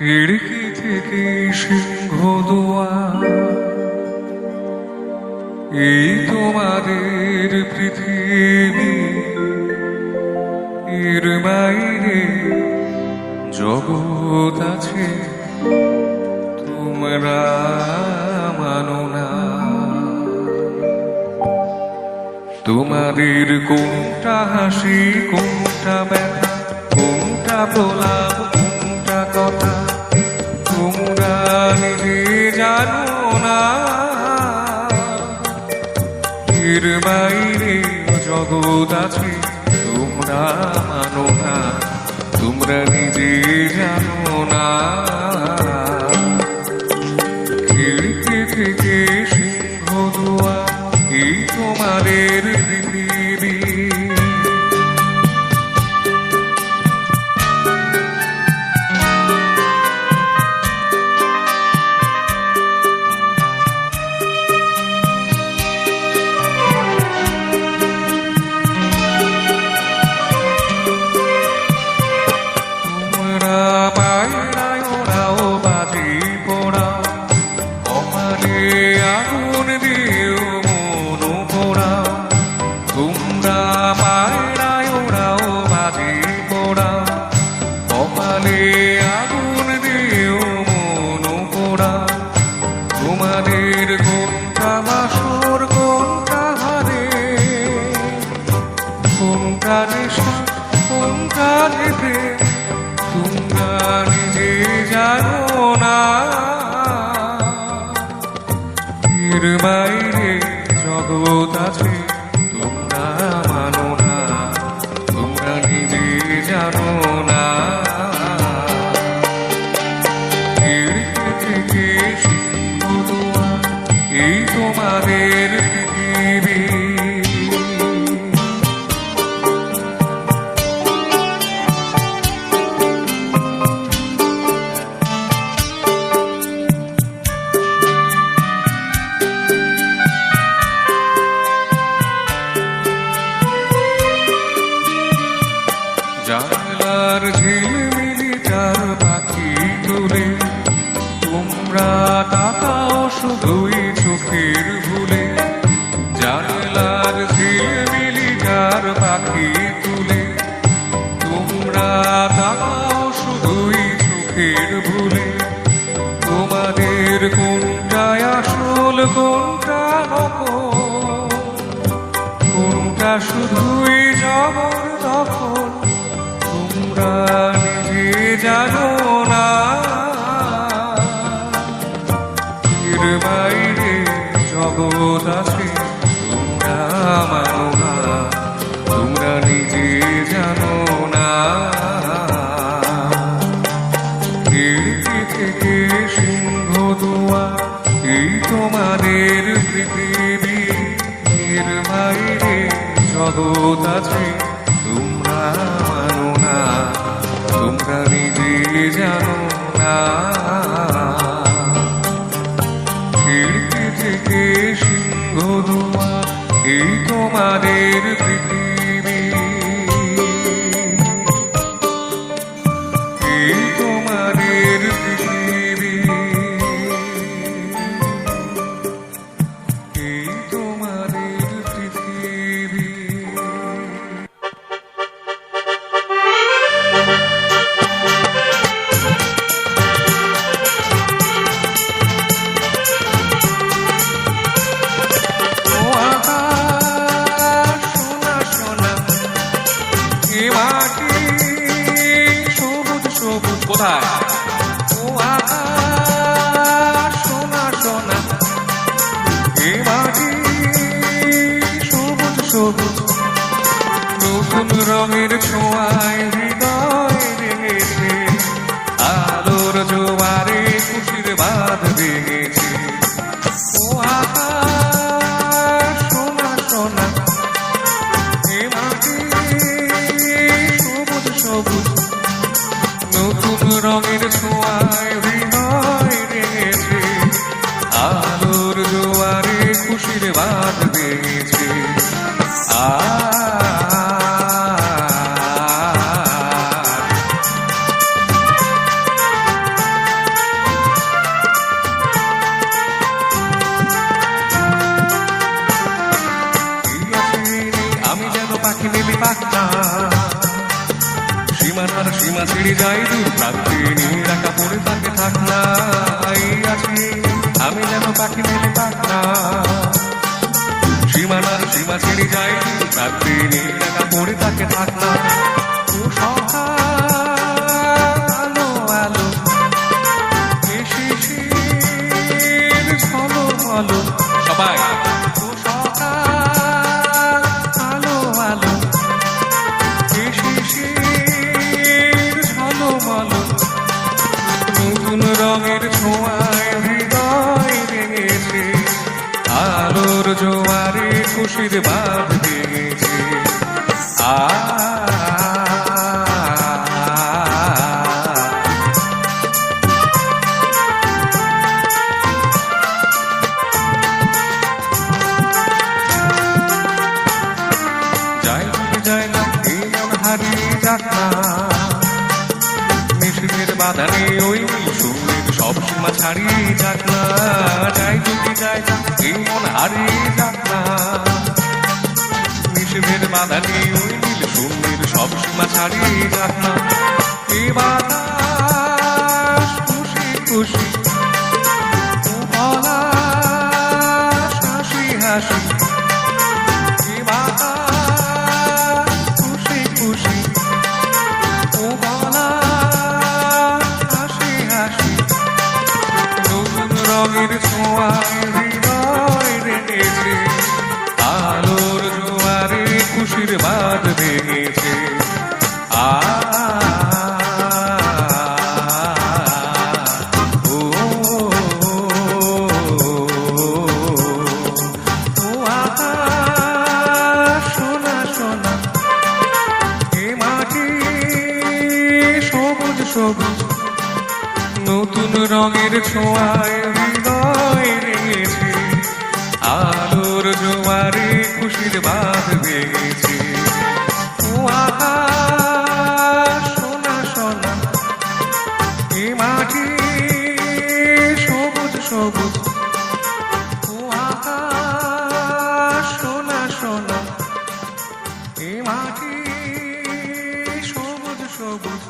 খিড়কি থেকে সিংহ দুয়ার, এই তোমাদের পৃথিবী, এর বাইরে জগৎ আছে তোমরা মানো না। তোমাদের কোনটা হাসি, কোনটা ব্যথা, কোনটা প্রলাপ, কোনটা কথা তোমরা নিজে জানো না। এর বাইরে জগৎ আছে তোমরা মানো না, তোমরা নিজে জানো না। খিড়কি থেকে সিংহ দুয়ার, এই তোমাদের পৃথিবী। তোমাদের কোনটা বাসর, কোনটা হারে, কোনটা নেশা, কোনটা যেতে তোমরা নিজে জানো না। এর বাইরে জগৎ আছে তোমরা মানো না, তোমরা নিজে জানো না। এই তোমাদের পৃথিবী। জানলার ঝিলমিলি চার পাখি তুলে তোমরা তাকাও শুধুই চোখের ভুলে। জানলার ঝিলমিলি চার পাখি তুলে তোমরা তাকাও শুধুই চোখের ভুলে। তোমাদের কোনটা আসল, কোনটা নকল, কোনটা শুধুই জবরদখল তোমরা নিজে জানো না। এর বাইরে জগৎ আছে তোমরা মানো না, তোমরা নিজে জানো না। খিড়কি থেকে সিংহ দুয়ার, এই তোমাদের পৃথিবী। এর বাইরে জগৎ আছে তোমরা মানো না, তোমরা নিজে জানো না। খিড়কি থেকে সিংহ দুয়ার, এই তোমাদের পৃথিবী, এই তোমাদের পৃথিবী, এই তোমাদের পৃথিবী। কোথায় ও আকাশ সোনা সোনা, এ মাটি সবুজ সবুজ, নতুন রঙের ছোঁয়ায় হৃদয় রেঙেছে, আলোর জোয়ারে খুশির বাঁধ ভেঙেছে। ও আকাশ সোনা সোনা, এ মাটি সবুজ সবুজ, নতুন রঙের ছোঁয়ায় হৃদয় রেঙেছে, আলোর জোয়ারে খুশির বাঁধ ভেঙেছে। সীমানার সীমা ছেড়ে যাই দূর প্রান্তে নীল একা পড়ে থাকে থাক না এই আছি আমি যেন পাখি মেলে পাক না সীমানার সীমা ছেড়ে যাই দূর প্রান্তে নীল একা পড়ে থাকে থাক না ও সকাল আলো আলো এ শিশির ঝলো ঝলো সবাই ও সকাল আলো আলো এ শিশির ঝলো ঝলো নতুন রঙের ছোঁয়ায় হৃদয় ভেঙেছে আলোর জোয়ারে খুশির বাঁধ ভেঙেছে যায় না এই মন হারিয়ে যাক না নিষেধের বাধানে ওই শূন্যের সব সীমা ছাড়িয়ে যাক না যাই যদি যায় না এই মন হারিয়ে যাক না নিষেধের বাধানে ওই নীল শূন্যের সব সীমা ছাড়িয়ে যাক না এ বাতাস খুশি খুশি ও পলাশ হাসি হাসি এ বাতাস খুশি খুশি ও পলাশ হাসি হাসি নতুন রঙের ছোঁয়ায় হৃদয় রেখেছে আলোর জোয়ারে খুশির বাঁধ ভেঙেছে সোনা সোনা এ মাটি সবুজ সবুজ নতুন রঙের ছোঁয়ায় হৃদয় রেঙেছে আলোর জোয়ারে খুশির বাঁধ ভেঙেছে ও আকাশ সোনা সোনা এ মাটি সবুজ সবুজ ও আকাশ সোনা সোনা এ মাটি সবুজ সবুজ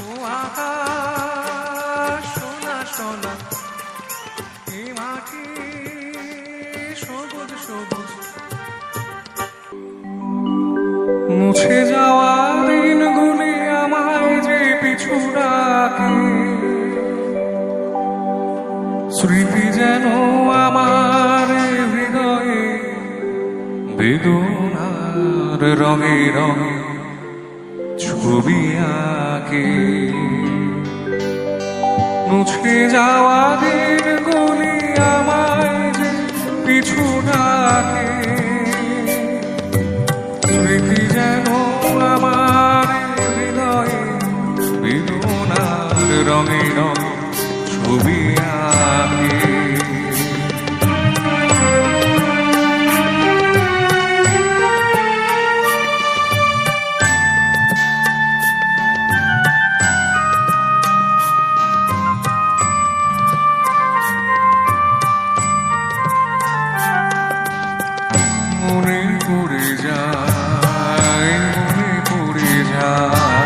ও আকাশ সোনা সোনা এ মাটি সবুজ সবুজ মুছে যাওয়া দিনগুলি আমায় যে পিছু ডাকে স্মৃতি যেন আমার হৃদয়ে বেদনার রঙে রঙে ছবি আঁকে মুছে যাওয়া দিনগুলি আমায় যে পিছু ডাকে স্মৃতি যেন আমার হৃদয়ে বেদনার রঙে রঙে ছবি আঁকে মনে পড়ে যায় মনে পড়ে যায়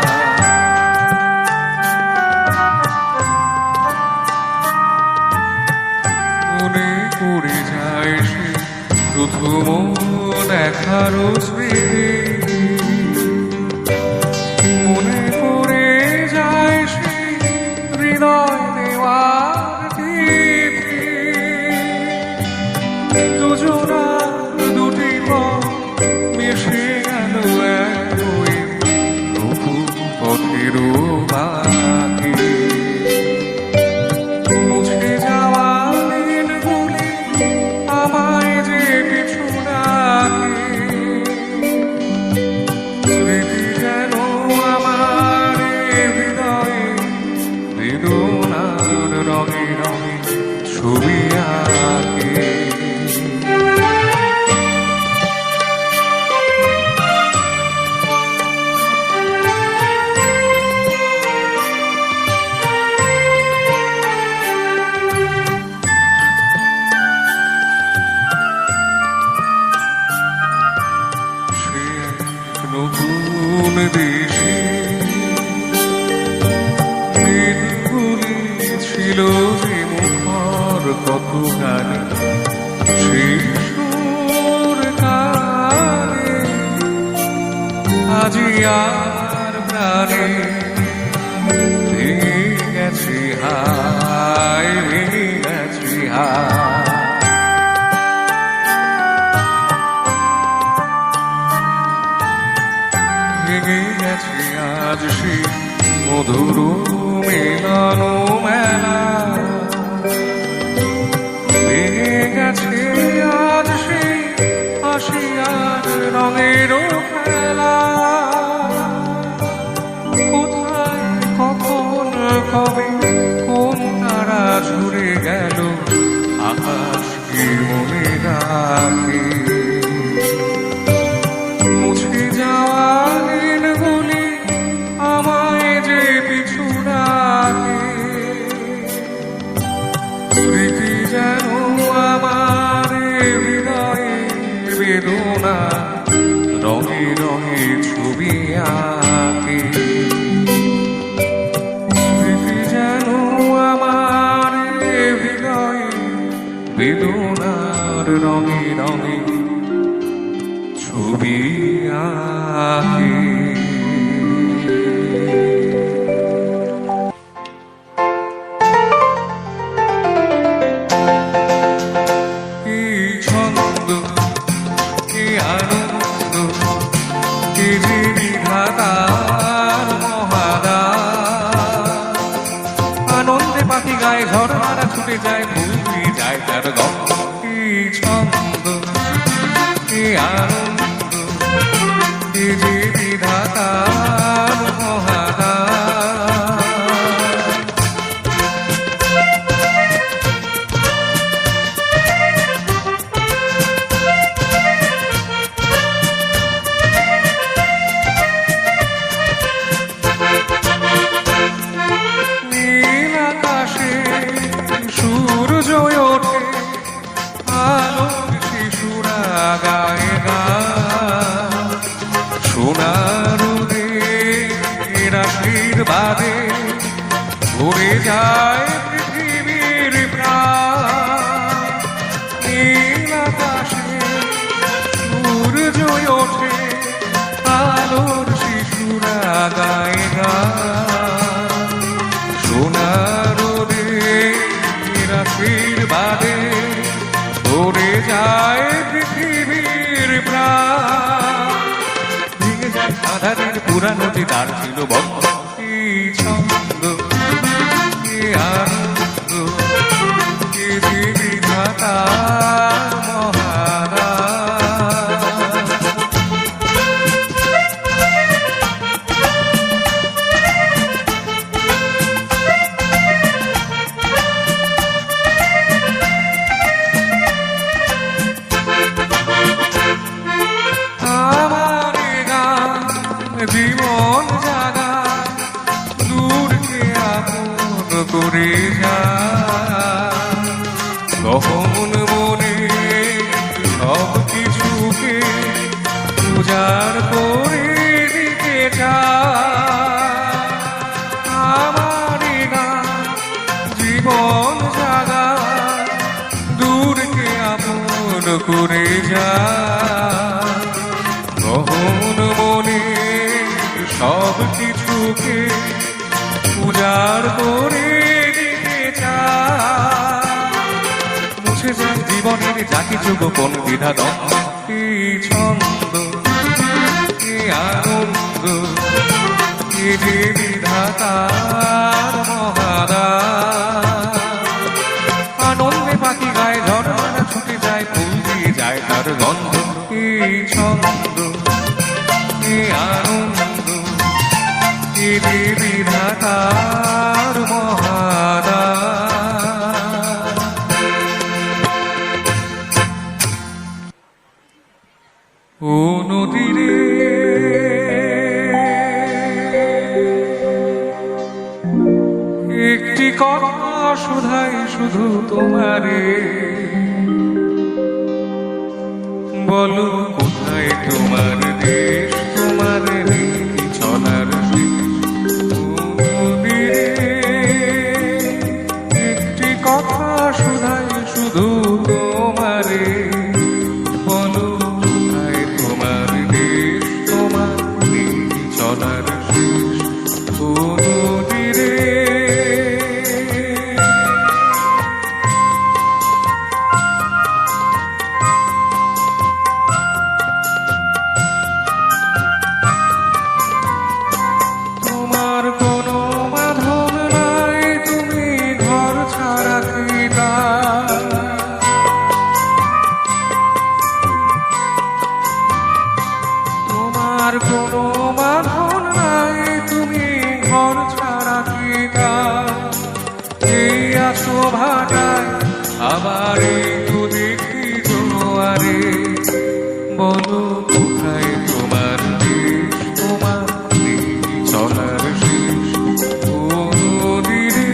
কত গানে শিশুর কানে আজি আর প্রাণে ভেঙে গেছি হায় ভেঙে গেছি হায় ভেঙে গেছে আজ সেই মধুর মিলন মেলা ভেঙে গেছে আজ সেই হাসি আর রঙের খেলা কোথায় কখন কবে কোন তারা ঝরে গেল আকাশ কি মনে রাখে মুছে যাওয়া দিনগুলি আমায় যে পিছু ডাকে স্মৃতি যেন আমার হৃদয়ে বেদনা রঙে রঙে ছবি আঁকে স্মৃতি যেন আমার হৃদয়ে বেদনার রঙে রঙে ছবি আঁকে কি ছন্দ কি আনন্দ কি যে বিধাতার মহাদান আনন্দে পাখি গায়ে ঝড়ারা ছুটে যায় ভুলি যায় তার গন্ধ কি ছন্দ কি আনন্দ কি যে বিধাতার মহাদান নীল আকাশে সূর্য ওঠে আলোর শিশুরা গায়ে গান সোনার আশীর্বাদে ভরে যায় পৃথিবীর প্রাণ নীল আকাশে সূর্য ওঠে আলোর শিশুরা গায়ে গান সোনার আশীর্বাদে ভরে যায় পৃথিবীর প্রাণ ভেঙে যায় আধারের পুরানো যে দ্বার ছিল বন্ধ কি ছন্দ কি আনন্দ কি যে বিধাতার মহাদান আমার গান জীবন জাগা দূরকে আপন করে যায় গহন মনে সব কিছুকে উজাড় করে দিতে চায় আমার গান জীবন জাগা দূরকে আপন করে যায় গহন মনে সব কিছুকে উজাড় করে দিতে চায় মুছে যায় জীবনের যা কিছু গোপন দ্বিধা দ্বন্দ্ব কি ছন্দ কি আনন্দ কি যে বিধাতার মহাদান আনন্দে পাখি গায়ে ঝড়ানা ছুটে যায় ফুল দিয়ে যায় তার গন্ধ কি ছন্দ কি আনন্দ কি যে বিধাতার মহাদান ও নদীরে একটি কথা শুধাই শুধু তোমারে বলো কোথায় তোমার দেশ তোমার নীতি চলার একটি কথা শুধাই ছাড়া কি এই আছো ভাটায় আবার এই তো দেখি জোয়ারে বলো কোথায় তোমার দেশ তোমার চলার শেষ ও নদী রে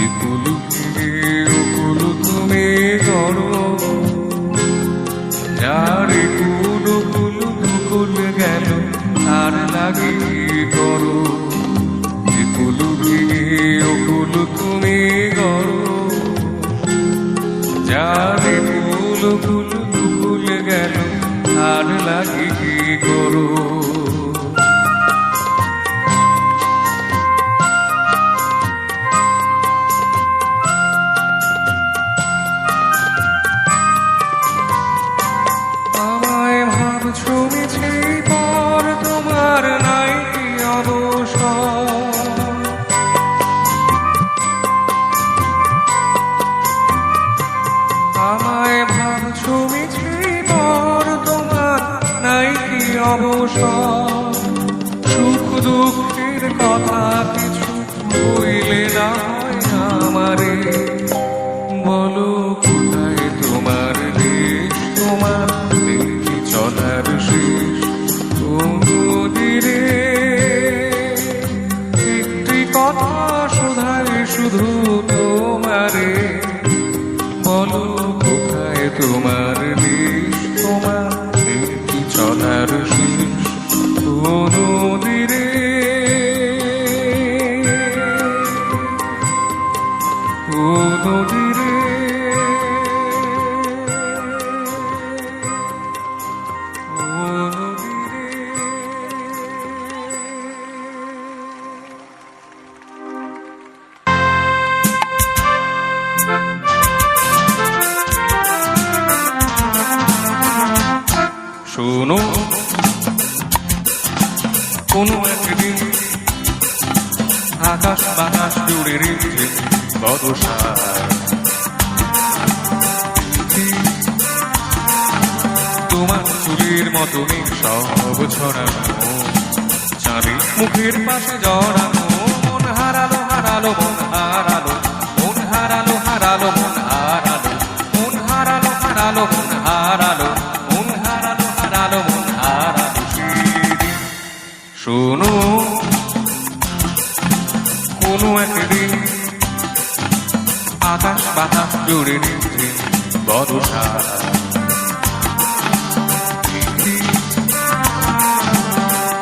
একুলু ওকুলু তুমি গড়ো যার কুলু কুলু কুল গেল আর লাগে করো কুলু ওকুলু তুমি গড়ো যার কুলু কুলু কুল গেল আর লাগে করো ছুঁয়েছে পর তোমার নাই কি অবসর আমায় ভাব ছুঁয়েছে পর তোমার নাই কি অবসর সুখ দুঃখের কথা কিছু বইলে না হয় আমারে বলো কোথায় তোমার দেশ তোমার চলার শেষ ও নদী রে একটি কথা শোধায় শুধু তোমারে বলো কোথায় তোমার দেশ তোমার একটি চলার শেষ ও নদী রে ও নদী রে শোনো কোনো একদিন আকাশ বাতাস জুড়ে রেখে বদসার তোমার চুলের মতো সব ছড়ানো চাঁদের মুখের পাশে জড়ানো মন হারালো হারালো মন হারালো মন হারালো হারালো মন হারালো মন হারালো হারালো মন হারালো মন হারালো হারালো মন হারালো সেদিন শোনো কোনো একদিন আকাশ বাতাস জুড়ে নিচ্ছে বর্ষা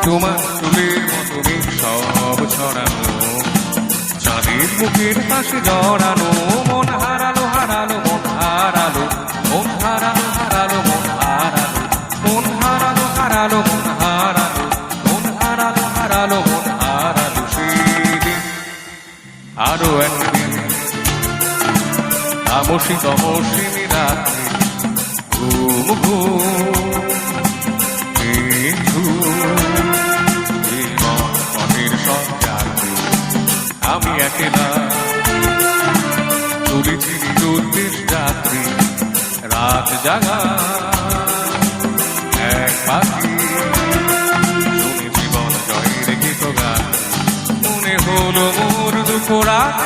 তোমার চুলের মতো সব ছড়ানো চাঁদের মুখের পাশে জড়ানো মন হারালো হারালো মন হারালো মন হারালো হারালো মন হারালো মন হারালো হারালো মন হারালো মন হারালো হারালো মন হারালো সেদিন আরো একদিন তামসী তমসী রাত্রি ঘুম ঘুম আমি একেলা চলেছি নিরুদ্দেশ যাত্রী রাত জাগা এক পাখি শুনে জীবন জয়ের গীত গান মনে হলো মোর দুঃখ রাত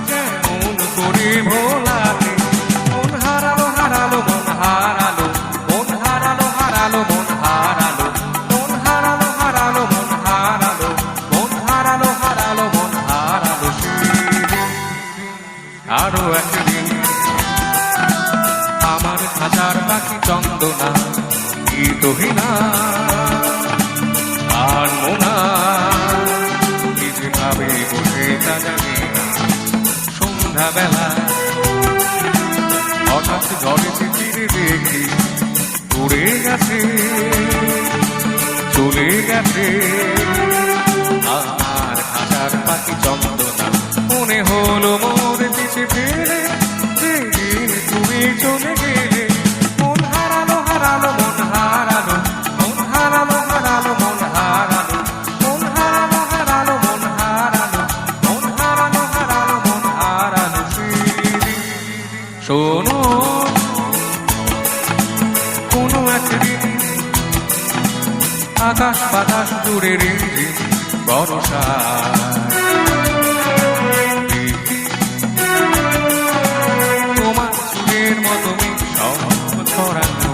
কেমন করে ভোলাতে মন হারালো হারালো মন হারালো মন হারালো হারালো মন হারালো মন হারালো হারালো মন হারালো মন হারালো হারালো মন হারালো আরো একদিন আমার খাঁচার পাখি চন্দনা গীতহীনা আর মোনা কিছু ভাবে বসে তা জানি না সন্ধ্যাবেলা হঠাৎ ঝড়েতে ফিরে দেখি উড়ে গেছে চলে গেছে আমার খাঁচার পাখি চন্দনা মনে হলো মোর পিছে ফেলে যেদিন তুমি চলে গেলে মন হারালো হারালো মন হারালো মন হারালো হারালো মন হারালো মন হারালো হারালো মন হারালো মন হারালো হারালো মন হারালো শোনো কোনো একদিন আকাশ বাতাস জুড়ে রিমঝিম বর্ষা তোমার চুলের মতো সব ছড়ানো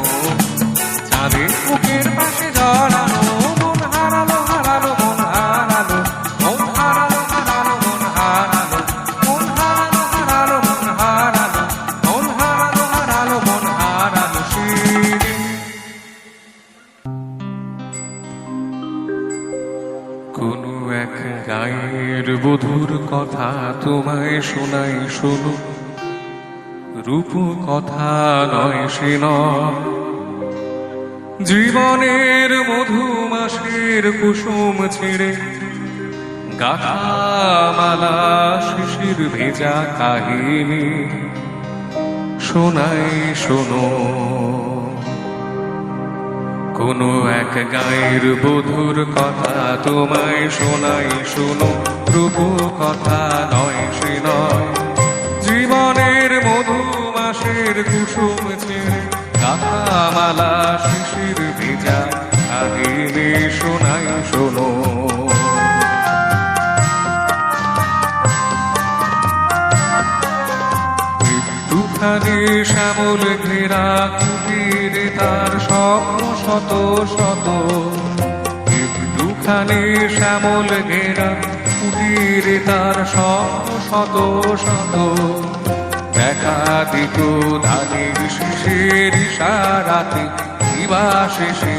চাঁদের মুখের পাশে জড়ানো মন হারালো হারালো মন হারালো মন হারালো হারালো মন হারালো মন হারালো হারালো মন হারালো মন হারালো হারালো মন হারালো সেদিন কোনো এক গায়ের বধুর কথা তোমায় শোনাই শোনো রূপ কথা নয় সে নয় জীবনের মধুমাসের কুসুম ছেড়ে গাথা মালা শিশির ভেজা কাহিনী শোনাই শোনো কোনো এক গায়ের বধুর কথা তোমায় শোনাই শোনো রূপ কথা নয় সে নয় জীবনের মধুমাসের কুসুম ছেড়ে গাথা মালা শিশির ভেজা কাহিনী শোনাই শোনো একটুখানি শ্যামল ঘেরা কুটিরে তার স্বপ্ন শত শত একটুখানি শ্যামল ঘেরা কুটিরে তার স্বপ্ন শত শত দেখা দিত ধানের শিশের ইশারাতে দিবাশেষে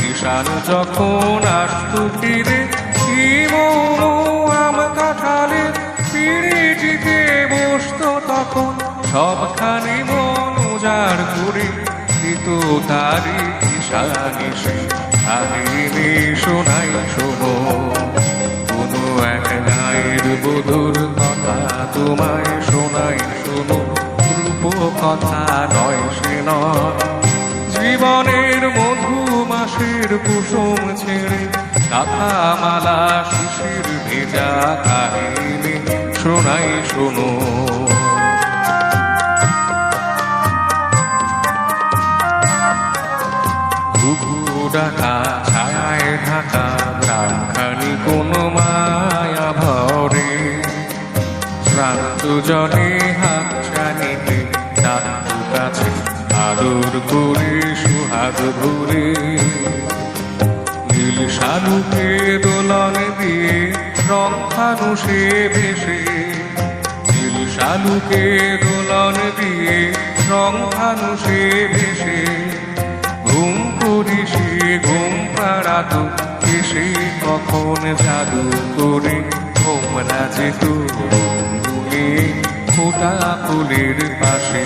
ঈশান যখন আসত ফিরে কি মৌন আম কাঁঠালে পিড়িটিতে বসত তখন সবখানি মন উজাড় করে দিত তারি ঈশানিসে কাহিনী শোনাই শোনো কোনো এক গায়ের বধুর কথা তোমায় শোনাই শোনো রূপ কথা নয় সে নয় জীবনের মধুমাসের কুসুম ছেড়ে গাথা মালা শিশির ভেজা কাহিনী শোনাই শোনো ঘুঘু ডাকা ছায়ায় ঢাকা গ্রামখানি কোনো মায়া ভরে শ্রান্ত জনে হাত ছানিতে ডাকু কাছে আদর করে সুহাগ ভরে নীল শালুকে দোলন দিয়ে রং ফানুষে ভেসে নীল শালুকে দোলন দিয়ে রং ফানুষে ভেসে ঘুম করিসে ঘুম পাড়াতো এসে কখন জাদু করে ঘুমরা যেত রঙে ফোটা ফুলের পাশে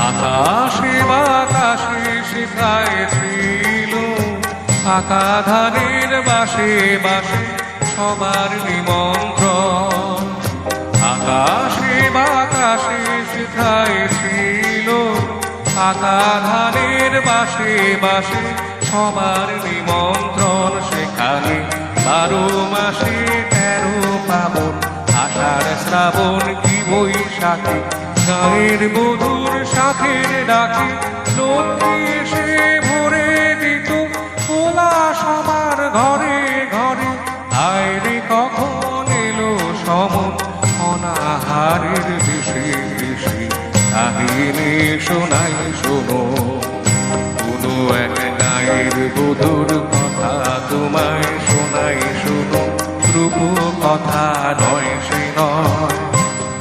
আকাশে বাতাসে শেখায় ছিল আকা ধানের বাসে বাসে সবার নিমন্ত্রণ আকাশে বাতাসে শেখায় ছিল আকা ধানের বাসে বাসে সবার নিমন্ত্রণ সেখানে 12 মাসে 13 পাবন আষাঢ় শ্রাবণ কি বৈশাখে গায়ের বধুর শাখের ডাকে লক্ষ্মী এসে ভরে দিত পোলা সবার ঘরে ঘরে আয়রে কখন এলো সমন অনাহারের দেশে দেশে কাহিনী শোনাই শোনো কোনো এক গায়ের বধুর কথা তোমায় শোনাই শোনো রূপ কথা নয় সে নয়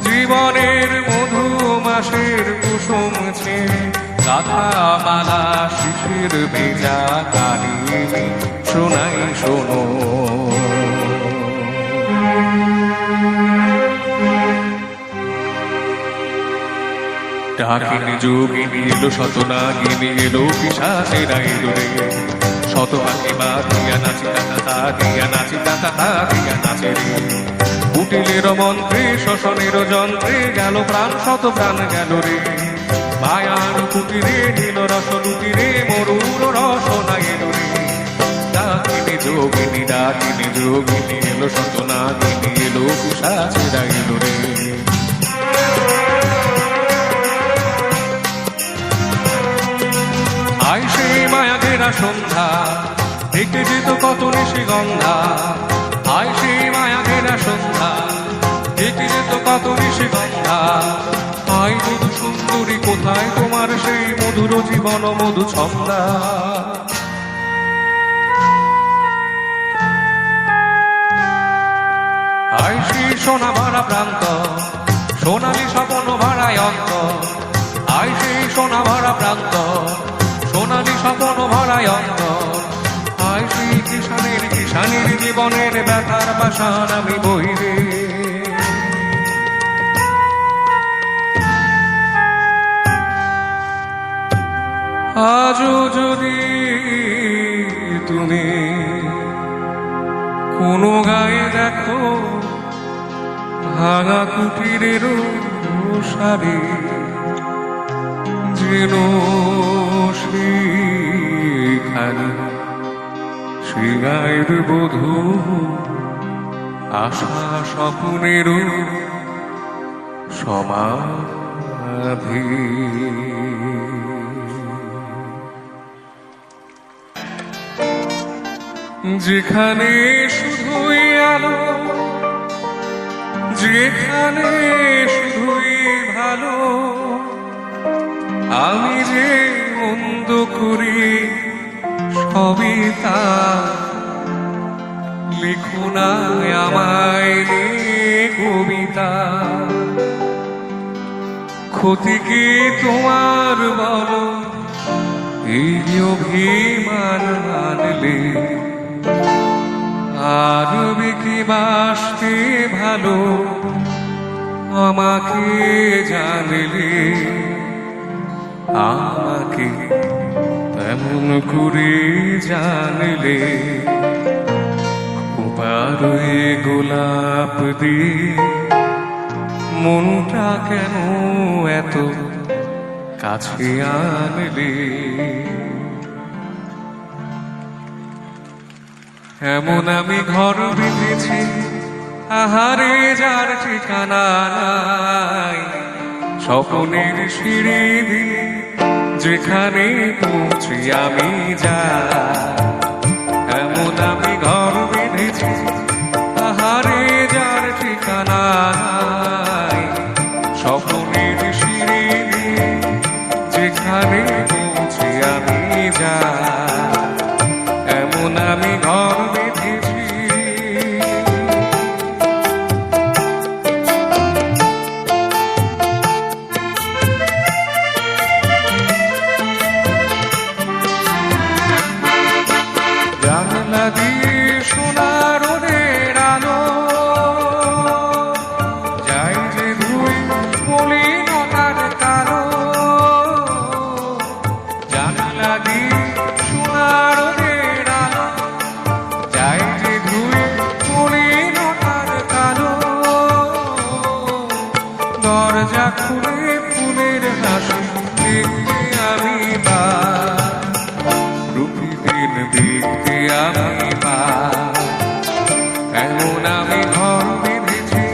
জীবনের মধুমাসের কুসুম ছেড়ে গাথা মালা শিশির ভেজা কাহিনী শোনাই শোনো ডাকিনী যোগিনী এলো শতনাগিনী এলো পিশাচেরা এলো রে শত হাতি বাঁধিয়া নাচি তা দিয়া নাচি তা দিয়া নাচে রে কুটিলের মন্ত্রে শোষণের যন্ত্রে গেল প্রাণ শত প্রাণ গেল রে মায়ার কুটিরে নীল রস লুটিরে মরুর রসনা এলো রে ডাকিনী যোগিনী এলো শতনাগিনী এলো পিশাচেরা এলো রে সন্ধ্যা, দেখতে যেত কত নিশিগন্ধা। আয় সেই মায়া ঘেরা সন্ধ্যা, দেখতে যেত কত নিশিগন্ধা। আয় মধু সুন্দরী, কোথায় তোমার সেই মধুর জীবন মধু ছন্দা? আয় সেই সোনা ভরা প্রান্ত, সোনালি স্বপ্ন ভরায় অন্ত। আয় সেই সোনা ভরা প্রান্ত, সোনালি স্বপ্ন ভরায় অন্ত। আয় সেই কিষানের জীবনের ব্যথার পাশান আমি বইরে। আজও যদি তুমি কোনো গায়ে দেখো ভাঙা কুটিরের সারি, যেন সেখানে সে গায়ের বধূ আশা স্বপ্নের সমাধি। যেখানে শুধুই আলো, যেখানে শুধুই ভালো, আমি যে মন্দ করি সবই তা লিখো না আমায় কবিতা। ক্ষতি কি তোমার বলো, এই অভিমান মানলে আর কি বাসতে ভালো আমাকে জানলে। আমাকে তেমন করে জানলে খোপারে গোলাপ দিয়ে মনটা কেন এত কাছে আনলে। এমন আমি ঘর বেঁধেছি আহারে যার ঠিকানা নাই, স্বপ্নের সিঁড়ি দিয়ে যেখানে পৌঁছি আমি যাই। এমন আমি ঘর বেঁধেছি আহারে যার ঠিকানা নাই, স্বপ্নের সিঁড়ি দিয়ে যেখানে পৌঁছি আমি যাই। এমন আমি ঘর বেঁধেছি। জানলা দিয়ে সোনার রোদের আলো যাই যে ধুই মলিনতার কালো। জানলা দিয়ে সোনার রোদের আলো যাই যে ধুই মলিনতার কালো। দরজা খুলে ফুলের হাসি দেখতে আমি রূপীদিন দেখতে আমি এমন আমি ঘর বেঁধেছি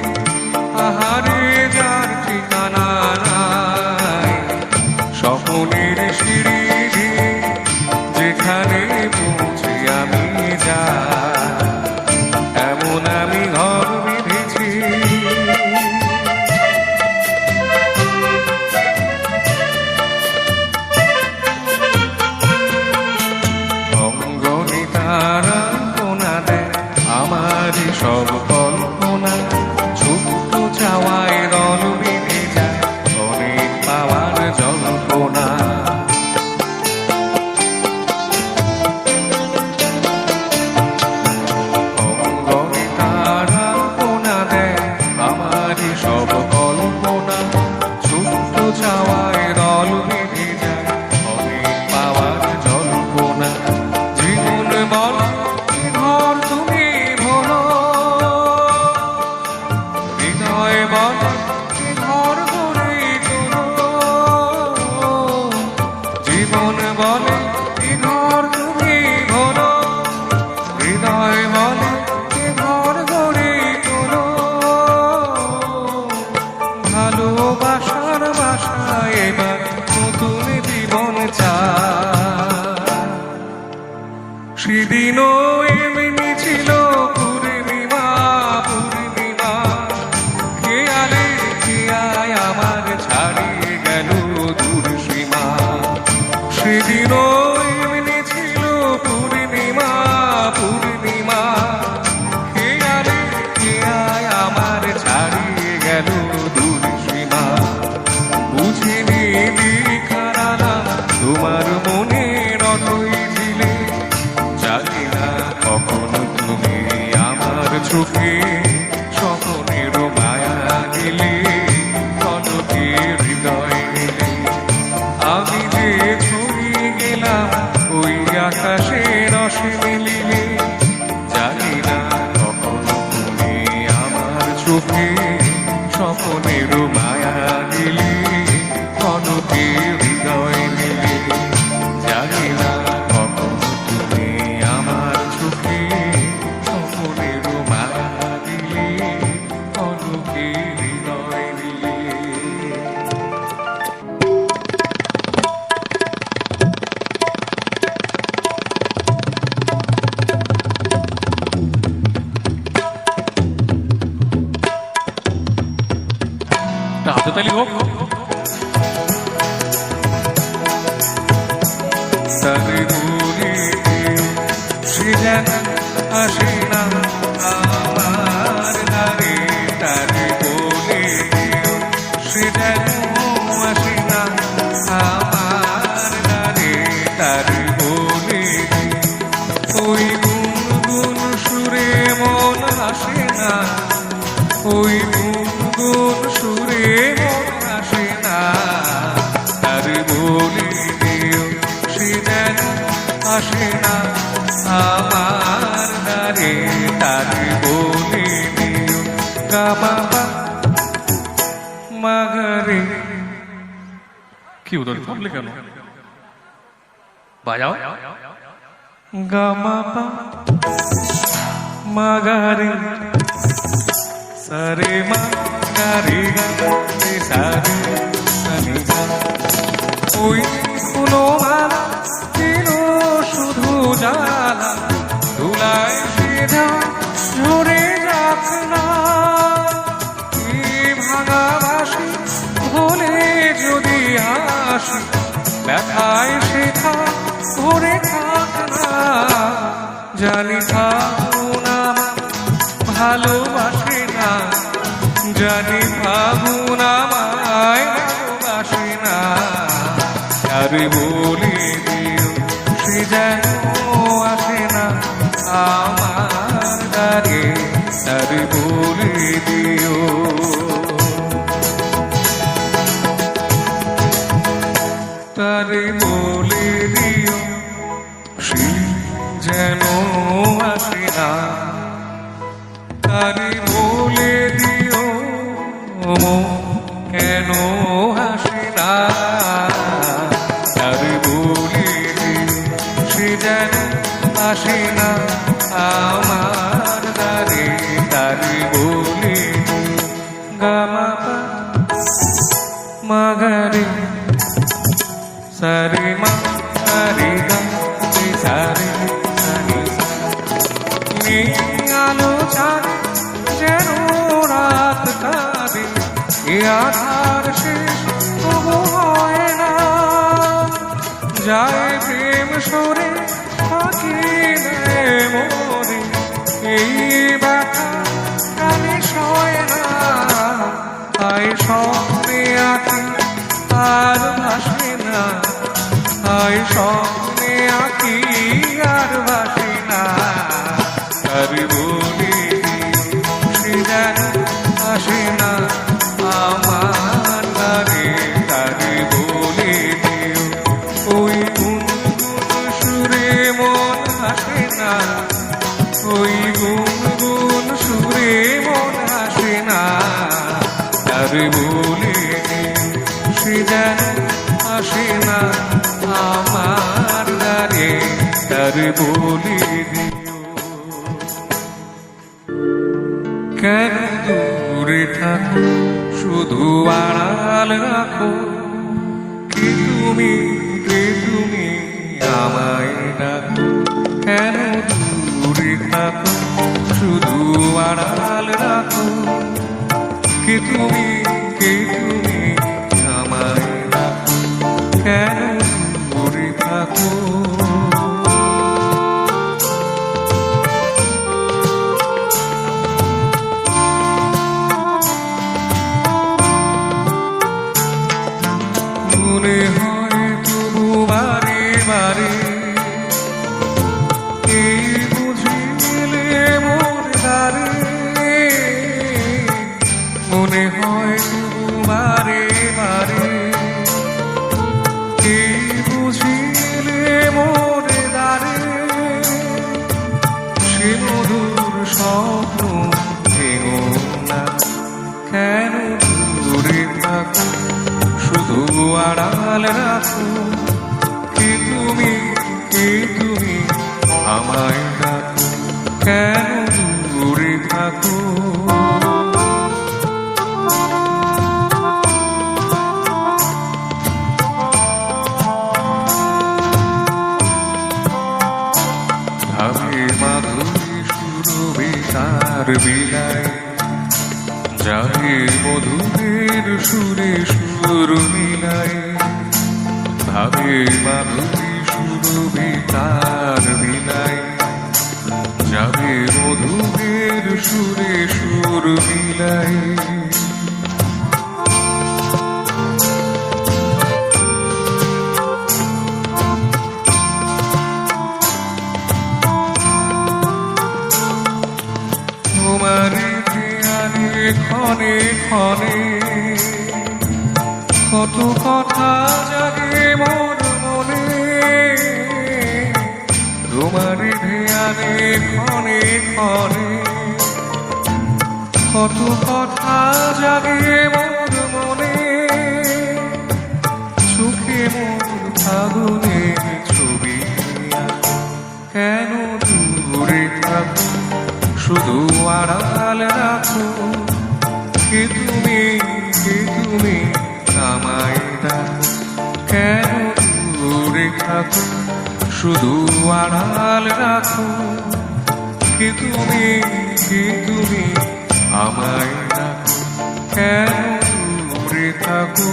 আহারে যার ঠিকানা নাই, স্বপ্নের সিঁড়ি দিয়ে যেখানে পৌঁছে আমি যাই। এমন আমি ঘর বেঁধেছি। তারা কোনা দেয় আমারই সব কল্পনা, ছোট্ট চাওয়ায় রল বেঁধে যায় অনেক পাওয়ার জল্পনা। অঙ্গনে তারা কোনা দেয় আমারই সব কল্পনা, ছোট্ট চাওয়ায় রল বেঁধে যায় অনেক পাওয়ার জল্পনা। বল ঘর তুমি ভোলো, হৃদয় বল ঘর গড়ে তোলো। জীবন বলে ঘর তুমি ভোলো, হৃদয় বলে ঘর গড়ে তোলো। ভালোবাসার বাসায় এবার নতুন জীবন চায়। হৃদয় নিয়ে জানি না কখন তুমি আমার চোখে স্বপ্নের মায়া দিলে অলোকে হৃদয় নিয়ে। হাততালি হোক। তারে বলে সে যেন আসে না আমার দ্বারে, তারে বলে সে যেন আসে না আমার দ্বারে, তারে বলে ওই গুনগুন সুরে মন আসে না, ওই গুনগুন সুরে মন আসে না, তারে বলে দিও সে যেন আসে না আমার দ্বারে, তারে বলে দিও গামা মাগারে। কি উদর থামলে কেন? বাজাও গামা মাগারে সারে মা গারে গারে সারে সানি গা। ওই ফুলো মালা দিল শুধু জ্বালা, ধুলায় সেজা ঝরে যাক না। এই ভাঙা বাসি ভোলে যদি হাসি, ব্যথায় শেখা ভরে থাক না। জানি ভাবনা ভালোবাসে না, জানি ভাবনা মায় ভালোবাসে না, তারে বলে দিও সে যেন আসে না আমার দ্বারে, তারে বলে দিও। তারে বলে দিও সে যেন আসে না, তারে বলে দিও কেন হাসে না, তারে বলে দিও সে যেন আসে না আমার দ্বারে, তারে বলে গামা মাগারে সারে মা সারে গা সারে সানি সা। আলো চাঁদে যেন রাত কাঁদে, এ আধার শেষ তবু হয় না। যায় প্রেম সরে ফাঁকি নেয় মনে, এই ব্যথা কানে সয় না। আয় স্বপ্নে আঁকি আর ভাসে না, আয় স্বপ্নে আঁকি আর ভাসে না, তারে বলে সে যেন আসে না আমার দ্বারে, তারে বলে দিও ওই গুনগুন সুরে মন আসে না, ওই গুনগুন সুরে মন আসে না, তারে বলে দিও সে যেন আসে না আমার দ্বারে, তারে বলে দিও। কেন দূরে থাকো শুধু আড়াল রাখো, কে তুমি আমায় ডাকো। কেন দূরে থাকো শুধু আড়াল রাখো, কে তুমি আমায় ডাকো। কেন দূরে থাকো মনে হয় তবু বারে বারে, এই বুঝিলে মোর দ্বারে। মনে হয় আড়াল রাখো, কে তুমি, কে তুমি, আমায় ডাকো, কেন দূরে থাকো। ভাবে মাধুরী সুরভি তার বিলায়, যাবে মধুরের সুরে সুর মিলায়। ভাবে মাধুরী সুরভি তার বিলায়, যাবে মধুরের সুরে সুর মিলায়। তোমার ধ্যানে ক্ষণে ক্ষণে কত কথা জাগে মোর মনে। তোমার ধ্যানে ক্ষণে ক্ষণে কত কথা জাগে মোর মনে। চোখে মোর ফাগুনের ছবি আঁকো, কেন দূরে থাকো, শুধু আড়াল রাখো, কে তুমি, কে তুমি, আমায় ডাকো, কেন দূরে থাকো, শুধু আড়াল রাখো, কে তুমি, কে তুমি, আমায় ডাকো, কেন দূরে থাকো।